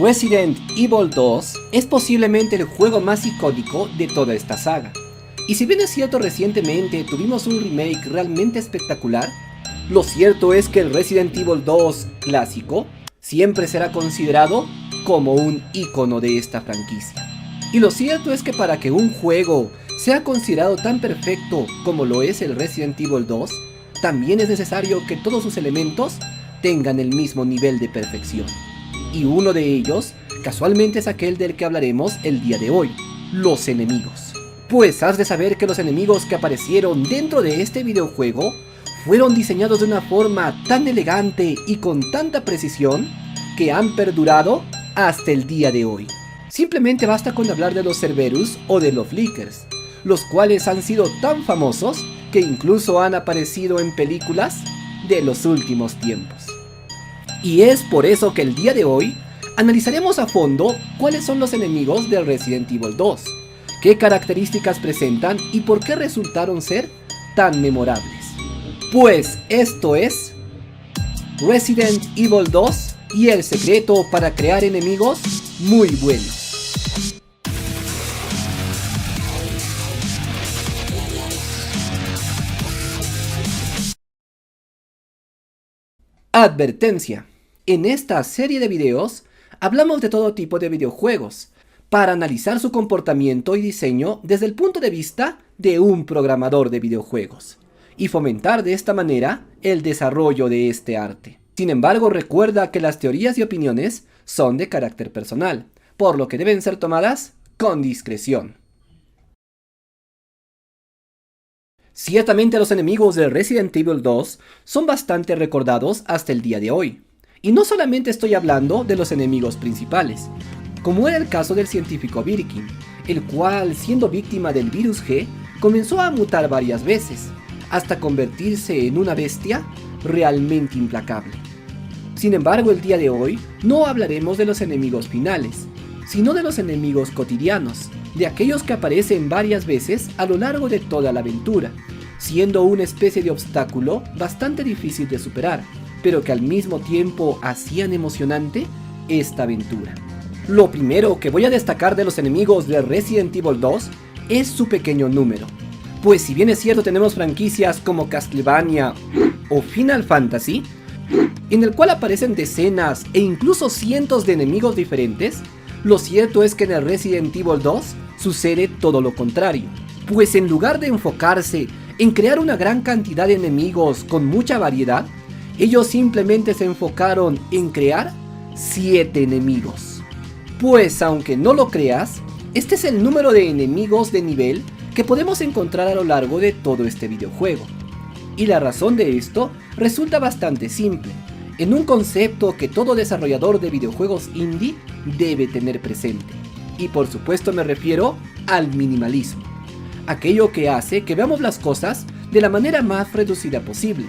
Resident Evil 2 es posiblemente el juego más icónico de toda esta saga. Y si bien es cierto recientemente tuvimos un remake realmente espectacular, lo cierto es que el Resident Evil 2 clásico siempre será considerado como un icono de esta franquicia. Y lo cierto es que para que un juego sea considerado tan perfecto como lo es el Resident Evil 2, también es necesario que todos sus elementos tengan el mismo nivel de perfección. Y uno de ellos, casualmente es aquel del que hablaremos el día de hoy, los enemigos. Pues has de saber que los enemigos que aparecieron dentro de este videojuego fueron diseñados de una forma tan elegante y con tanta precisión que han perdurado hasta el día de hoy. Simplemente basta con hablar de los Cerberus o de los Flickers, los cuales han sido tan famosos que incluso han aparecido en películas de los últimos tiempos. Y es por eso que el día de hoy analizaremos a fondo cuáles son los enemigos del Resident Evil 2, qué características presentan y por qué resultaron ser tan memorables. Pues esto es Resident Evil 2 y el secreto para crear enemigos muy buenos. Advertencia: en esta serie de videos hablamos de todo tipo de videojuegos para analizar su comportamiento y diseño desde el punto de vista de un programador de videojuegos y fomentar de esta manera el desarrollo de este arte. Sin embargo, recuerda que las teorías y opiniones son de carácter personal, por lo que deben ser tomadas con discreción. Ciertamente los enemigos de Resident Evil 2 son bastante recordados hasta el día de hoy. Y no solamente estoy hablando de los enemigos principales, como era el caso del científico Birkin, el cual, siendo víctima del virus G, comenzó a mutar varias veces, hasta convertirse en una bestia realmente implacable. Sin embargo, el día de hoy no hablaremos de los enemigos finales, sino de los enemigos cotidianos, de aquellos que aparecen varias veces a lo largo de toda la aventura, siendo una especie de obstáculo bastante difícil de superar, pero que al mismo tiempo hacían emocionante esta aventura. Lo primero que voy a destacar de los enemigos de Resident Evil 2 es su pequeño número, pues si bien es cierto tenemos franquicias como Castlevania o Final Fantasy, en el cual aparecen decenas e incluso cientos de enemigos diferentes, lo cierto es que en el Resident Evil 2 sucede todo lo contrario, pues en lugar de enfocarse en crear una gran cantidad de enemigos con mucha variedad, ellos simplemente se enfocaron en crear 7 enemigos. Pues aunque no lo creas, este es el número de enemigos de nivel que podemos encontrar a lo largo de todo este videojuego. Y la razón de esto resulta bastante simple, en un concepto que todo desarrollador de videojuegos indie debe tener presente. Y por supuesto me refiero al minimalismo, aquello que hace que veamos las cosas de la manera más reducida posible.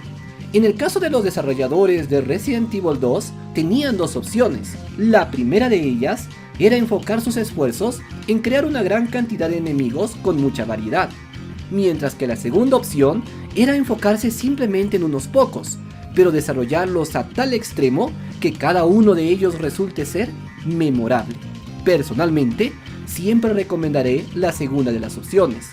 En el caso de los desarrolladores de Resident Evil 2 tenían dos opciones. La primera de ellas era enfocar sus esfuerzos en crear una gran cantidad de enemigos con mucha variedad, mientras que la segunda opción era enfocarse simplemente en unos pocos, pero desarrollarlos a tal extremo que cada uno de ellos resulte ser memorable. Personalmente, siempre recomendaré la segunda de las opciones.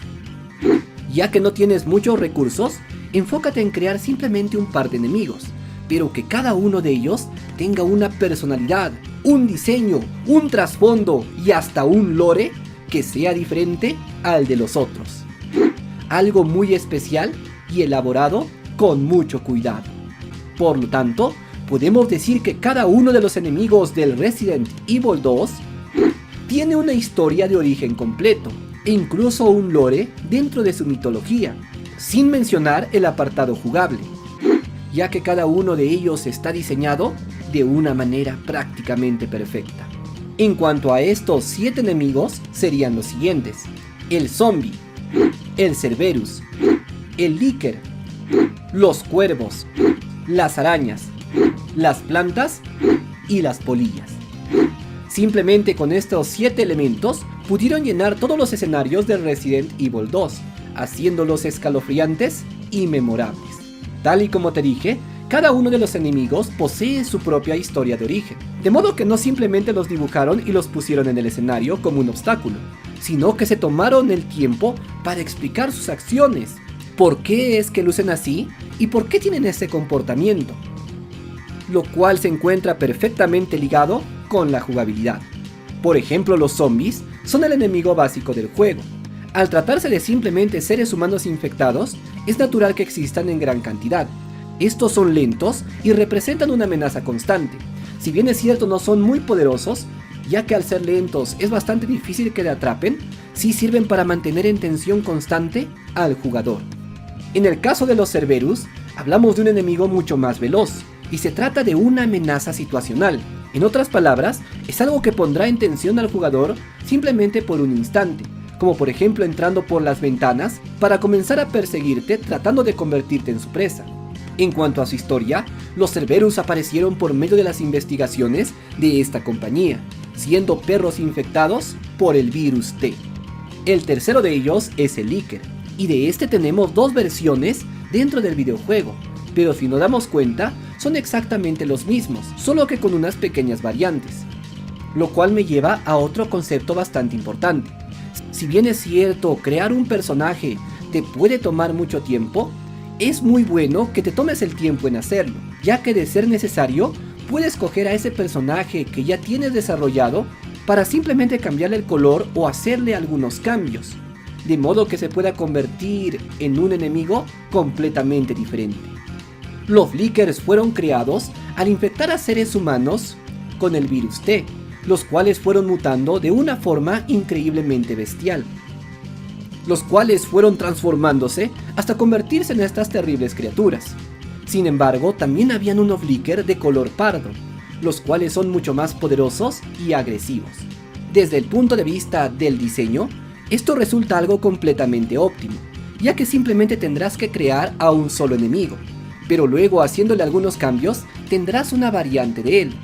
Ya que no tienes muchos recursos, enfócate en crear simplemente un par de enemigos, pero que cada uno de ellos tenga una personalidad, un diseño, un trasfondo y hasta un lore que sea diferente al de los otros. Algo muy especial y elaborado con mucho cuidado. Por lo tanto, podemos decir que cada uno de los enemigos del Resident Evil 2 tiene una historia de origen completo, e incluso un lore dentro de su mitología, sin mencionar el apartado jugable, ya que cada uno de ellos está diseñado de una manera prácticamente perfecta. En cuanto a estos 7 enemigos, serían los siguientes: el zombie, el Cerberus, el Licker, los cuervos, las arañas, las plantas y las polillas. Simplemente con estos 7 elementos pudieron llenar todos los escenarios de Resident Evil 2, haciéndolos escalofriantes y memorables. Tal y como te dije, Cada uno de los enemigos posee su propia historia de origen, de modo que no simplemente los dibujaron y los pusieron en el escenario como un obstáculo, sino que se tomaron el tiempo para explicar sus acciones, por qué es que lucen así y por qué tienen ese comportamiento, lo cual se encuentra perfectamente ligado con la jugabilidad. Por ejemplo, los zombies son el enemigo básico del juego. Al tratarse de simplemente seres humanos infectados, es natural que existan en gran cantidad. Estos son lentos y representan una amenaza constante. Si bien es cierto no son muy poderosos, ya que al ser lentos es bastante difícil que le atrapen, sí sirven para mantener en tensión constante al jugador. En el caso de los Cerberus, hablamos de un enemigo mucho más veloz, y se trata de una amenaza situacional. En otras palabras, es algo que pondrá en tensión al jugador simplemente por un instante, como por ejemplo entrando por las ventanas para comenzar a perseguirte tratando de convertirte en su presa. En cuanto a su historia, los Cerberus aparecieron por medio de las investigaciones de esta compañía, siendo perros infectados por el virus T. El tercero de ellos es el Licker, y de este tenemos dos versiones dentro del videojuego, pero si nos damos cuenta, son exactamente los mismos, solo que con unas pequeñas variantes. Lo cual me lleva a otro concepto bastante importante. Si bien es cierto, crear un personaje te puede tomar mucho tiempo, es muy bueno que te tomes el tiempo en hacerlo, ya que de ser necesario, puedes coger a ese personaje que ya tienes desarrollado para simplemente cambiarle el color o hacerle algunos cambios, de modo que se pueda convertir en un enemigo completamente diferente. Los Lickers fueron creados al infectar a seres humanos con el virus T, los cuales fueron mutando de una forma increíblemente bestial, los cuales fueron transformándose hasta convertirse en estas terribles criaturas. Sin embargo, también habían unos Licker de color pardo, los cuales son mucho más poderosos y agresivos. Desde el punto de vista del diseño, esto resulta algo completamente óptimo, ya que simplemente tendrás que crear a un solo enemigo, pero luego haciéndole algunos cambios tendrás una variante de él,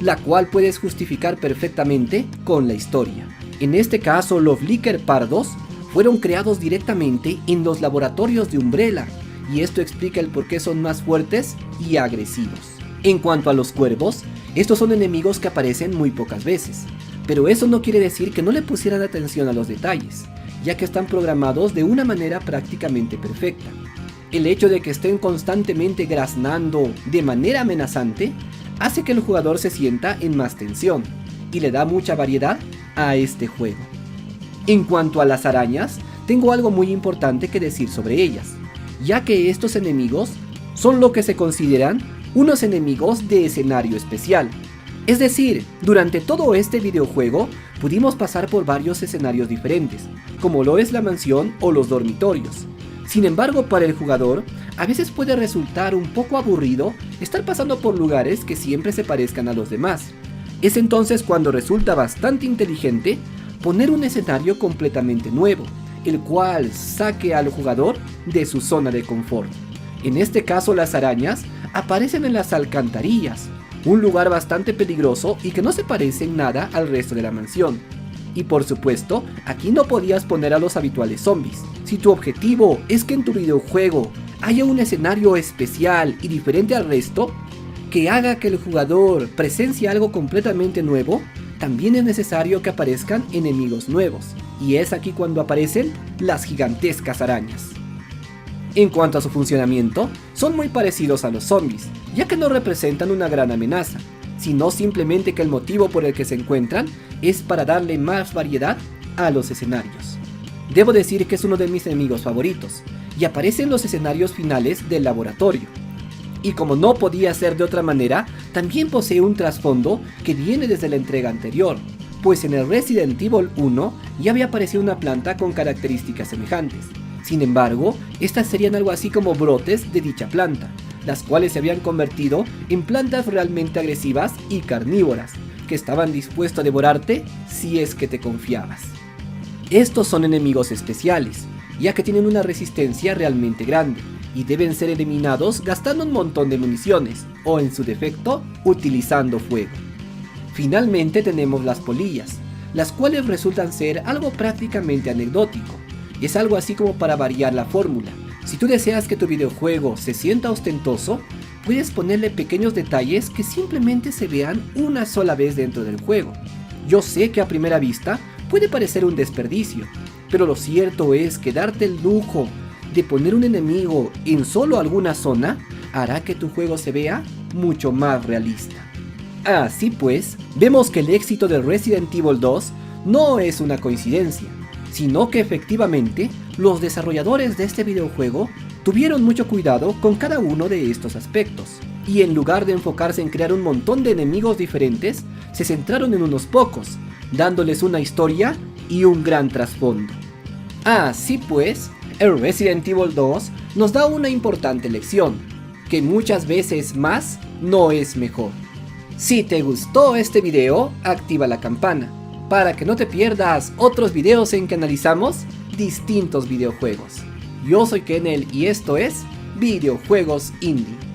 la cual puedes justificar perfectamente con la historia. En este caso, los Licker pardos fueron creados directamente en los laboratorios de Umbrella, y esto explica el por qué son más fuertes y agresivos. En cuanto a los cuervos, estos son enemigos que aparecen muy pocas veces, pero eso no quiere decir que no le pusieran atención a los detalles, ya que están programados de una manera prácticamente perfecta. El hecho de que estén constantemente graznando de manera amenazante hace que el jugador se sienta en más tensión, y le da mucha variedad a este juego. En cuanto a las arañas, tengo algo muy importante que decir sobre ellas, ya que estos enemigos son lo que se consideran unos enemigos de escenario especial. Es decir, durante todo este videojuego pudimos pasar por varios escenarios diferentes, como lo es la mansión o los dormitorios. Sin embargo, para el jugador, a veces puede resultar un poco aburrido estar pasando por lugares que siempre se parezcan a los demás. Es entonces cuando resulta bastante inteligente poner un escenario completamente nuevo, el cual saque al jugador de su zona de confort. En este caso, las arañas aparecen en las alcantarillas, un lugar bastante peligroso y que no se parece en nada al resto de la mansión. Y por supuesto, aquí no podías poner a los habituales zombies. Si tu objetivo es que en tu videojuego haya un escenario especial y diferente al resto, que haga que el jugador presencie algo completamente nuevo, también es necesario que aparezcan enemigos nuevos, y es aquí cuando aparecen las gigantescas arañas. En cuanto a su funcionamiento, son muy parecidos a los zombies, ya que no representan una gran amenaza, sino simplemente que el motivo por el que se encuentran es para darle más variedad a los escenarios. Debo decir que es uno de mis enemigos favoritos, y aparece en los escenarios finales del laboratorio. Y como no podía ser de otra manera, también posee un trasfondo que viene desde la entrega anterior, pues en el Resident Evil 1 ya había aparecido una planta con características semejantes. Sin embargo, estas serían algo así como brotes de dicha planta, las cuales se habían convertido en plantas realmente agresivas y carnívoras, que estaban dispuestos a devorarte si es que te confiabas. Estos son enemigos especiales, ya que tienen una resistencia realmente grande, y deben ser eliminados gastando un montón de municiones, o en su defecto, utilizando fuego. Finalmente tenemos las polillas, las cuales resultan ser algo prácticamente anecdótico. Es algo así como para variar la fórmula. Si tú deseas que tu videojuego se sienta ostentoso, puedes ponerle pequeños detalles que simplemente se vean una sola vez dentro del juego. Yo sé que a primera vista puede parecer un desperdicio, pero lo cierto es que darte el lujo de poner un enemigo en solo alguna zona hará que tu juego se vea mucho más realista. Así pues, vemos que el éxito de Resident Evil 2 no es una coincidencia, sino que efectivamente los desarrolladores de este videojuego tuvieron mucho cuidado con cada uno de estos aspectos, y en lugar de enfocarse en crear un montón de enemigos diferentes, se centraron en unos pocos, dándoles una historia y un gran trasfondo. Así pues, el Resident Evil 2 nos da una importante lección, que muchas veces más no es mejor. Si te gustó este video, activa la campana, para que no te pierdas otros videos en que analizamos distintos videojuegos. Yo soy Kenel y esto es Videojuegos Indie.